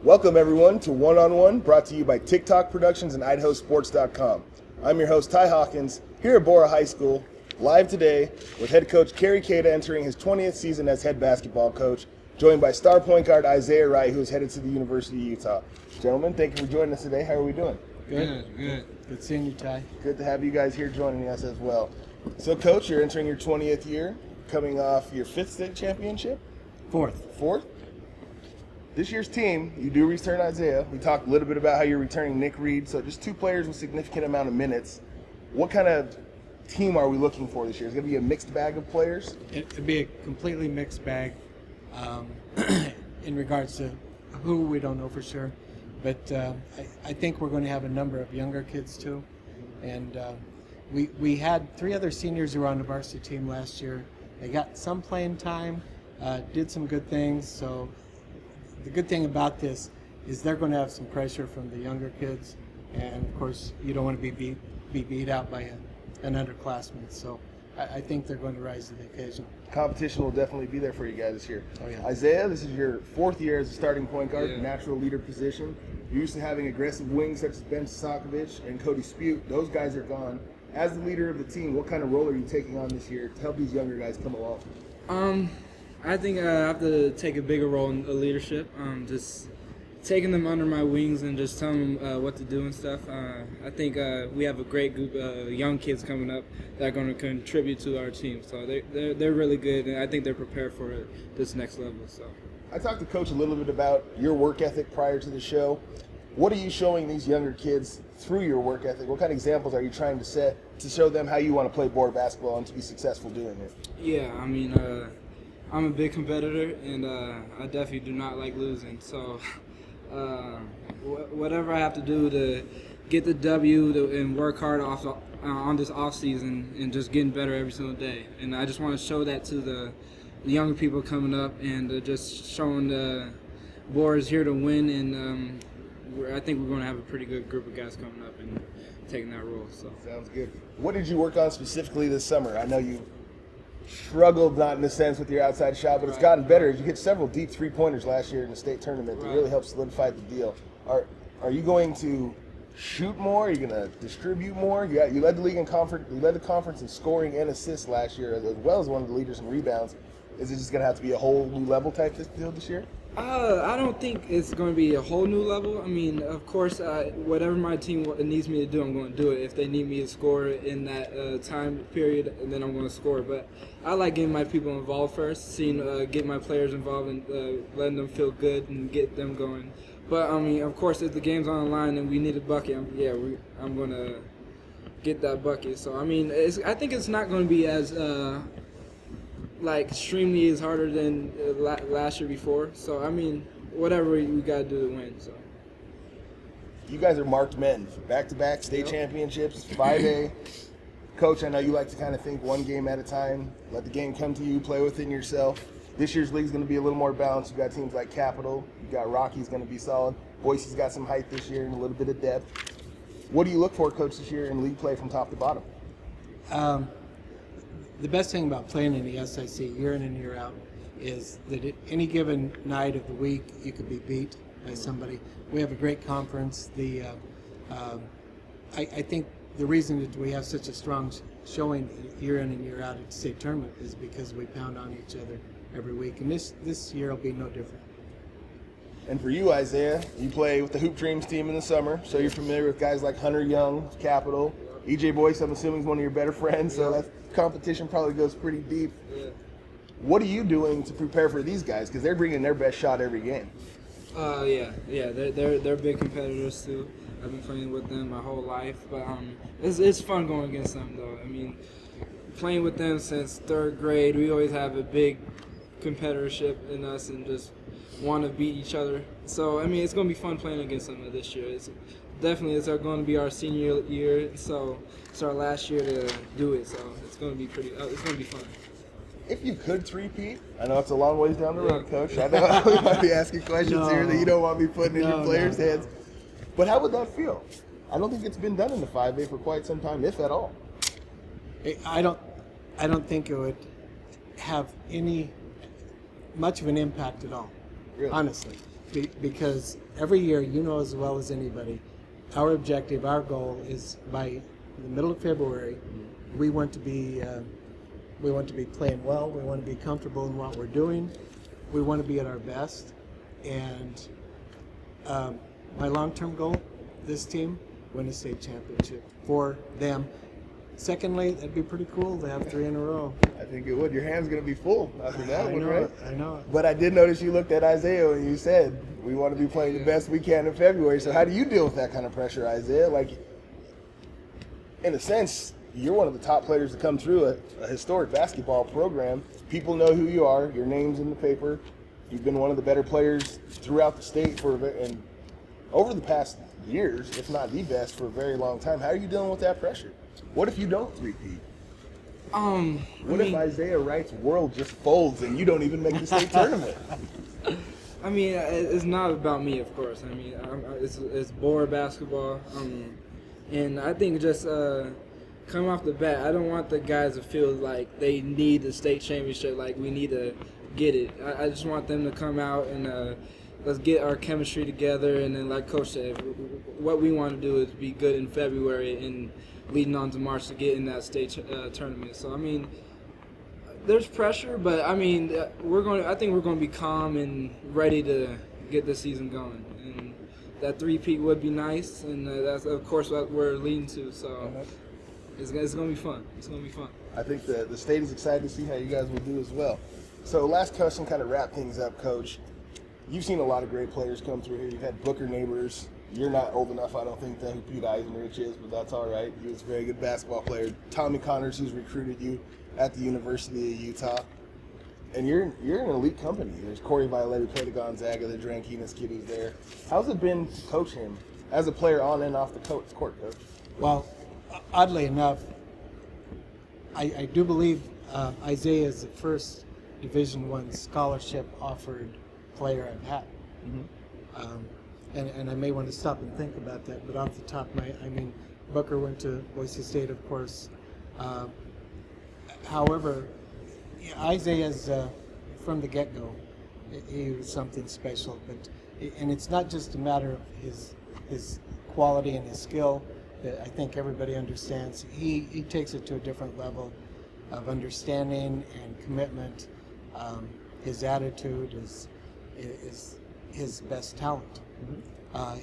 Welcome everyone to One on One, brought to you by TikTok Productions and IdahoSports.com. I'm your host Ty Hawkins, here at Bora High School, live today with head coach Cada entering his 20th season as head basketball coach, joined by star point guard Isaiah Wright, who is headed to the University of Utah. Gentlemen, thank you for joining us today. How are we doing? Good. Good seeing you, Ty. Good to have you guys here joining us as well. So, Coach, you're entering your 20th year, coming off your 5th state championship? Fourth? This year's team, you do return Isaiah. We talked a little bit about how you're returning Nick Reed, so just two players with significant amount of minutes. What kind of team are we looking for this year? Is it going to be a mixed bag of players? It'd be a completely mixed bag in regards to who we don't know for sure. But I think we're going to have a number of younger kids too. And we had 3 other seniors who were on the varsity team last year. They got some playing time, did some good things. So the good thing about this is they're going to have some pressure from the younger kids. And of course, you don't want to be beat out by an underclassman. So I think they're going to rise to the occasion. Competition will definitely be there for you guys this year. Oh, yeah. Isaiah, this is your 4th year as a starting point guard, natural leader position. You're used to having aggressive wings such as Ben Sokovich and Cody Spute. Those guys are gone. As the leader of the team, what kind of role are you taking on this year to help these younger guys come along? I think I have to take a bigger role in leadership. Just taking them under my wings and just telling them what to do and stuff. I think we have a great group of young kids coming up that are going to contribute to our team. So they're really good, and I think they're prepared for this next level. So I talked to Coach a little bit about your work ethic prior to the show. What are you showing these younger kids through your work ethic? What kind of examples are you trying to set to show them how you want to play board basketball and to be successful doing it? Yeah, I mean, I'm a big competitor, and I definitely do not like losing. So whatever I have to do to get the W and work hard on this off season and just getting better every single day. And I just want to show that to the younger people coming up and just showing the Boars here to win. And I think we're going to have a pretty good group of guys coming up and taking that role. So sounds good. What did you work on specifically this summer? I know you struggled, not in a sense, with your outside shot, but it's gotten better. You hit several deep three-pointers last year in the state tournament that really helped solidify the deal. Are you going to shoot more? Are you going to distribute more? You led the league in conference. You led the conference in scoring and assists last year, as well as one of the leaders in rebounds. Is it just going to have to be a whole new level type deal this year? I don't think it's going to be a whole new level. I mean, of course, whatever my team needs me to do, I'm going to do it. If they need me to score in that time period, then I'm going to score. But I like getting my people involved first, get my players involved and letting them feel good and get them going. But, I mean, of course, if the game's on the line and we need a bucket, I'm going to get that bucket. So, I mean, I think it's not going to be as extremely is harder than last year before. So, I mean, whatever we got to do to win. So, you guys are marked men. Back-to-back state championships, 5A. Coach, I know you like to kind of think one game at a time. Let the game come to you, play within yourself. This year's league is going to be a little more balanced. You've got teams like Capital. You've got Rocky's going to be solid. Boise's got some height this year and a little bit of depth. What do you look for, Coach, this year in league play from top to bottom? The best thing about playing in the SIC year in and year out is that at any given night of the week you could be beat by somebody. We have a great conference. I think the reason that we have such a strong showing year in and year out at the state tournament is because we pound on each other every week, and this year will be no different. And for you, Isaiah, you play with the Hoop Dreams team in the summer, so you're familiar with guys like Hunter Young, Capital. EJ Boyce, I'm assuming, is one of your better friends, so that competition probably goes pretty deep. Yeah. What are you doing to prepare for these guys? Because they're bringing their best shot every game. They're big competitors too. I've been playing with them my whole life, but it's fun going against them though. I mean, playing with them since 3rd grade, we always have a big competitorship in us and just want to beat each other. So I mean, it's going to be fun playing against them this year. It's going to be our senior year, so it's our last year to do it. So it's going to be it's going to be fun. If you could three-peat, I know it's a long ways down the road, Coach. I know we might be asking questions here that you don't want me putting in your players' heads. But how would that feel? I don't think it's been done in the 5A for quite some time, if at all. I don't think it would have any much of an impact at all, Really? honestly. because every year, you know as well as anybody, our objective, our goal is by the middle of February, we want to be playing well. We want to be comfortable in what we're doing. We want to be at our best. And my long-term goal, this team, win a state championship for them. Secondly, that'd be pretty cool to have 3 in a row. I think it would. Your hand's going to be full after that one, right? I know it. But I did notice you looked at Isaiah and you said, we want to be playing the best we can in February. So how do you deal with that kind of pressure, Isaiah? Like, in a sense, you're one of the top players to come through a historic basketball program. People know who you are. Your name's in the paper. You've been one of the better players throughout the state and over the past years, if not the best, for a very long time. How are you dealing with that pressure? What if you don't repeat? What if Isaiah Wright's world just folds and you don't even make the state tournament? I mean, it's not about me, of course. I mean, it's board basketball, and I think just coming off the bat, I don't want the guys to feel like they need the state championship, like we need to get it. I just want them to come out and let's get our chemistry together, and then, like Coach said, what we want to do is be good in February and leading on to March to get in that state tournament. So I mean, there's pressure, but I mean, I think we're going to be calm and ready to get the season going. And that three-peat would be nice, and that's of course what we're leading to. So it's going to be fun. It's going to be fun. I think the state is excited to see how you guys will do as well. So last question, kind of wrap things up, Coach. You've seen a lot of great players come through here. You've had Booker Neighbors. You're not old enough, I don't think, to know who Pete Eisenrich is, but that's all right. He was a very good basketball player. Tommy Connors, who's recruited you at the University of Utah. And you're in elite company. There's Corey Violet, who played at Gonzaga, the Drankinas kid who's there. How's it been to coach him as a player on and off the court, Coach? Well, oddly enough, I do believe Isaiah is the first Division I scholarship offered player I've had. And I may want to stop and think about that, but off the top of I mean, Booker went to Boise State, of course. However, Isaiah's from the get-go, he was something special. And it's not just a matter of his quality and his skill that I think everybody understands. He takes it to a different level of understanding and commitment. His attitude is his best talent.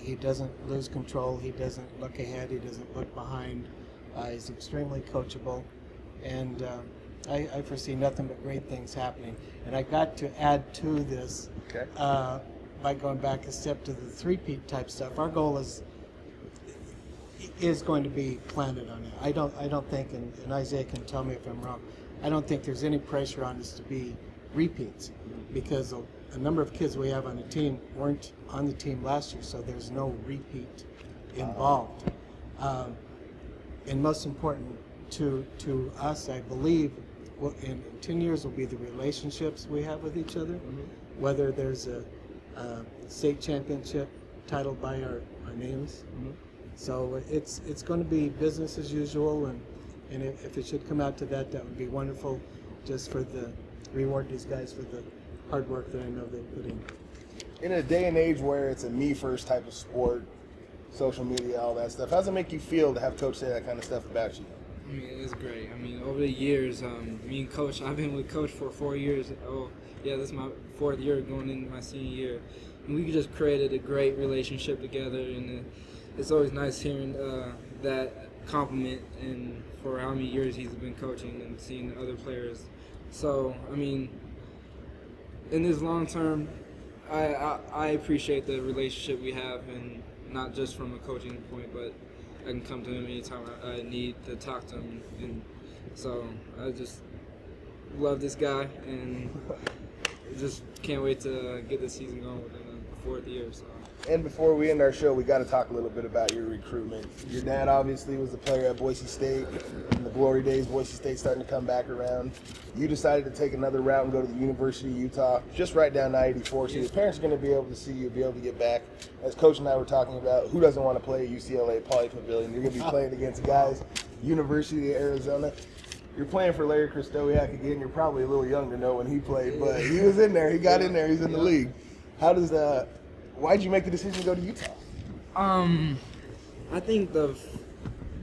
He doesn't lose control. He doesn't look ahead. He doesn't look behind. He's extremely coachable, and I foresee nothing but great things happening. And I got to add to this by going back a step to the three-peat type stuff. Our goal is going to be planted on it. I don't think, and Isaiah can tell me if I'm wrong, I don't think there's any pressure on us to be repeats, because a number of kids we have on the team weren't on the team last year, so there's no repeat involved. And most important to us, I believe, in 10 years will be the relationships we have with each other, whether there's a state championship titled by our names. So it's going to be business as usual, and if it should come out to that, that would be wonderful, just for the reward these guys for the hard work that I know they put in. In a day and age where it's a me-first type of sport, social media, all that stuff, how does it make you feel to have Coach say that kind of stuff about you? I mean, it's great. I mean, over the years, me and Coach, I've been with Coach for 4 years. Oh, yeah, this is my 4th year going into my senior year. And we just created a great relationship together, and it's always nice hearing that compliment and for how many years he's been coaching and seeing other players. So, I mean, in this long term, I appreciate the relationship we have, and not just from a coaching point, but I can come to him anytime I need to talk to him. And so I just love this guy, and just can't wait to get this season going within the 4th year. So. And before we end our show, we got to talk a little bit about your recruitment. Your dad obviously was a player at Boise State. In the glory days, Boise State starting to come back around. You decided to take another route and go to the University of Utah, just right down I-84. So your parents are going to be able to see you, be able to get back. As Coach and I were talking about, who doesn't want to play at UCLA Poly Pavilion? You're going to be playing against guys, University of Arizona. You're playing for Larry Kristowiak again. You're probably a little young to know when he played, but he was in there. He got in there. He's in the league. How does Why'd you make the decision to go to Utah? I think the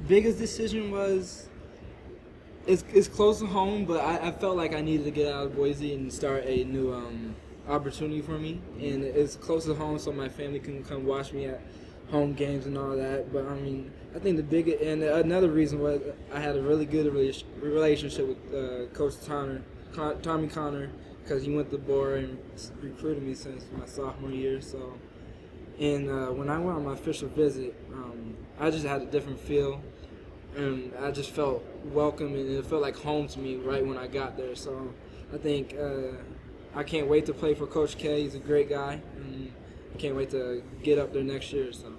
biggest decision was it's close to home, but I felt like I needed to get out of Boise and start a new opportunity for me. And it's close to home, so my family can come watch me at home games and all that. But I mean, I think the biggest and another reason was I had a really good relationship with Coach Tommy Connor, because he went to Bora and recruited me since my sophomore year. So, and when I went on my official visit, I just had a different feel, and I just felt welcome, and it felt like home to me right when I got there. So, I think I can't wait to play for Coach K. He's a great guy, and I can't wait to get up there next year. So.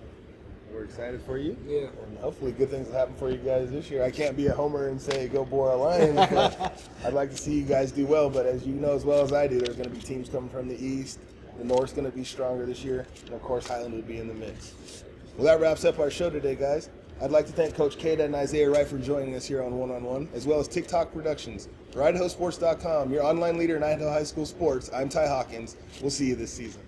We're excited for you. Yeah. And hopefully good things will happen for you guys this year. I can't be a homer and say go Bora Lions, but I'd like to see you guys do well. But as you know as well as I do, there's going to be teams coming from the East. The North's going to be stronger this year. And, of course, Highland would be in the mix. Well, that wraps up our show today, guys. I'd like to thank Coach Cada and Isaiah Wright for joining us here on One on One, as well as TikTok Productions. For IdahoSports.com, your online leader in Idaho high school sports, I'm Ty Hawkins. We'll see you this season.